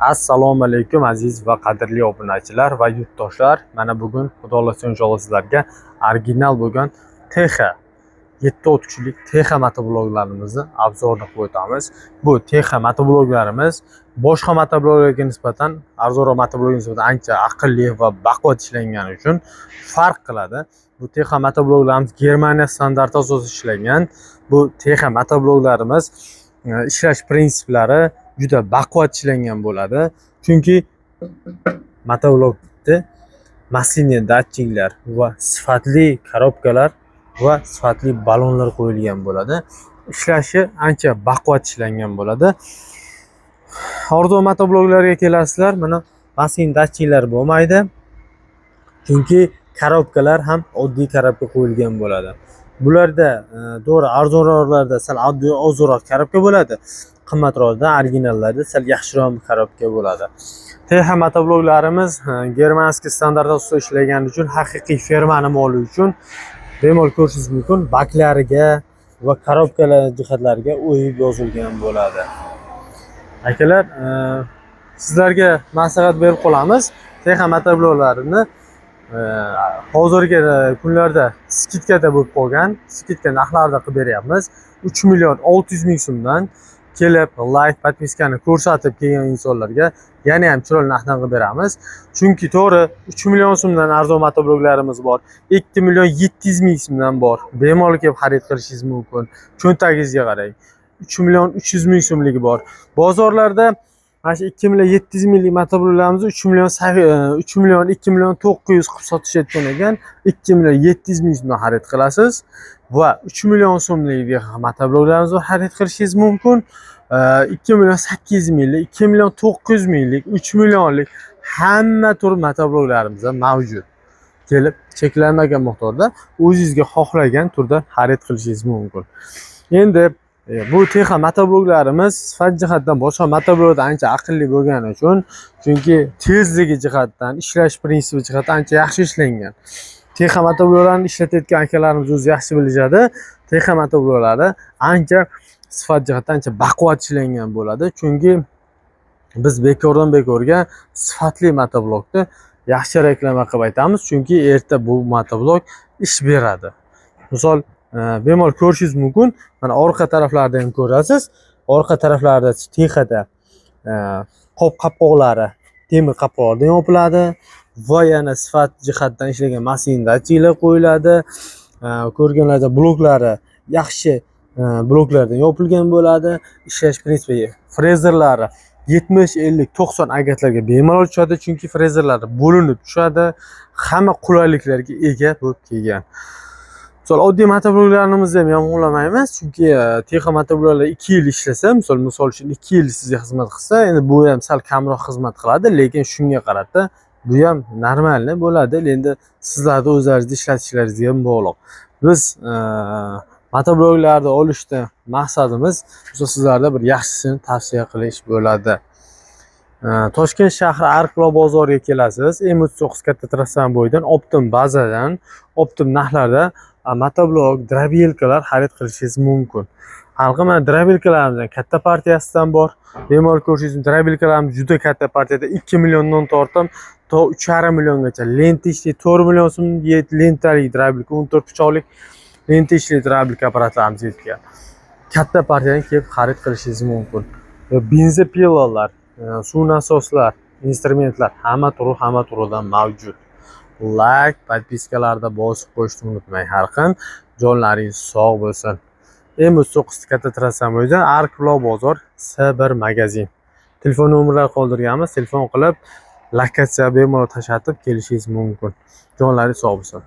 Assalomu alaykum aziz va qadrli obunachilar va yurtdoshlar. Mana bugun xudo xolasa inshaalloh sizlarga original bo'lgan TX 7 TX motobloklarimizni obzorini qilib o'tamiz. Bu TX motobloklarimiz boshqa motobloklarga nisbatan, arzonroq motobloklarga nisbatan ancha aqlli va baquvvat ishlangani uchun farq qiladi. Bu TX motobloklarimiz Germaniya standarti asosida ishlangan. Bu TX motobloklarimiz ishlash prinsiplari juda baquvvat ishlangan bo'ladi. Chunki motoblokda masina datchiklar va sifatli korobkalar va sifatli balonlar qo'yilgan bo'ladi. Ishlashi ancha baquvvat ishlangan bo'ladi. Arzon motobloklarga kelasizlar, mana masina datchiklar bo'lmaydi. Chunki korobkalar ham oddiy korobka qo'yilgan bo'ladi. Bularda to'g'ri arzonroqlarda sal ozroq korobka bo'ladi. Qimmatroqda originallarda sal yaxshiroq korobka bo'ladi. TX motobloklarimiz germanskiy standart asosida ishlagan uchun haqiqiy fermani moli uchun bemalol ko'rishingiz mumkin. Baklariga va korobkalar jihatlariga o'yib yozilgan bo'ladi. Akalar, sizlarga maslahat berib qolamiz. TX motobloklarini hozirgi kunlarda skidkada bo'lib qolgan. Skidka narxlarida qilib beryapmiz. 3 million 600 ming so'mdan kelib, like, podpiskani ko'rsatib kelgan insonlarga yana ham chiroyli narxdan qilib beramiz. Chunki to'g'ri 3 million so'mdan arzon motobloklarimiz bor, 2 million 700 ming so'mdan bor. Bemalol kelib xarid qilishingiz mumkin. Cho'ntagingizga qarang. 3 million 300 ming so'mligi bor. Bozorlarda mana shu 2 million 700 minglik motobloklarimizni 3 million 2 million 900 qilib sotishayotgan ekan, 2 million 700 ming so'mdan xarid qilasiz va 3 million so'mlik motobloklarimizni xarid qilishingiz mumkin. 2 million 800 minglik, 2 million 900 minglik, 3 millionlik hamma tur motobloklarimiz mavjud. Kelib cheklanmagan miqdorda o'zingizga xohlagan turda xarid qilishingiz mumkin. Endi bu TX motobloklarimiz sifat jihatdan boshqa motobloklardan ancha aqlli bo'lgani uchun, chunki tezligi jihatdan, ishlash prinsipi jihatdan ancha yaxshi ishlangan. TX motobloklarni ishlatayotgan akalarimiz o'zi yaxshi bilishadi. TX motobloklari ancha sifat jihatdan ancha baquvvat ishlangan bo'ladi. Chunki biz bekordan bekorga sifatli motoblokni yaxshi reklama qilib aytamiz, chunki erta bu motoblok ish beradi. Misol bemalol ko'rishingiz mumkin. Mana orqa taraflarda ham ko'rasiz. Orqa taraflarda TXda qopqoqlari temir qopqoqlardan yopiladi va yana sifat jihatdan ishlagan masina datchiklar qo'yiladi. Ko'rganlarda bloklari yaxshi bloklardan yopilgan bo'ladi. Ishlash prinsipi frezerlari 70, 50, 90 agatlarga bemalol tushadi, chunki frezerlar bo'linib tushadi. Hamma qulayliklarga ega bo'lib kelgan. Misol oddiy motobloklarimizni ham yomonlamaymiz, chunki TX motobloklar 2 yil ishlasa, misol uchun 2 yil sizga xizmat qilsa, endi bu ham sal kamroq xizmat qiladi, lekin shunga qarata bu ham normalniy bo'ladi. Endi sizlarning o'zlaringizni ishlatishlaringizga ham bog'liq. Biz motobloklarni olishda maqsadimiz sizlarga bir yaxshisini tavsiya qilish bo'ladi. Toshkent shahri Arqilo bozoriga kelasiz. M39 katta trassadan bo'yidan Optim bazadan, Optim narxlarda motoblok, drabelkalar xarid qilishingiz mumkin. Halqa mana drabelkalarimizdan katta partiyasidan bor. Bemalol ko'rishingiz mumkin. Drabelkalarimiz juda katta partiyada 2 milliondan tortib to 3,5 milliongacha lenta ishli 4 million so'm lentali drabelka, 14 pichoqlik lenta ishli drabelka apparatlarimiz yetgan. Katta partiyadan kelib xarid qilishingiz mumkin. Benzopilalar, suv nasoslar, instrumentlar hamma turidan mavjud. Like, podpiskalarda bosib qo'yishni unutmang. Har qan jonlaringiz sog' bo'lsin. M39 katta trassa bo'yicha Arqilo bozor S1 magazin. Telefon nomerlari qoldirganmiz. Telefon qilib lokatsiya bemalol tashlatib kelishingiz mumkin. Jonlaringiz sog' bo'lsin.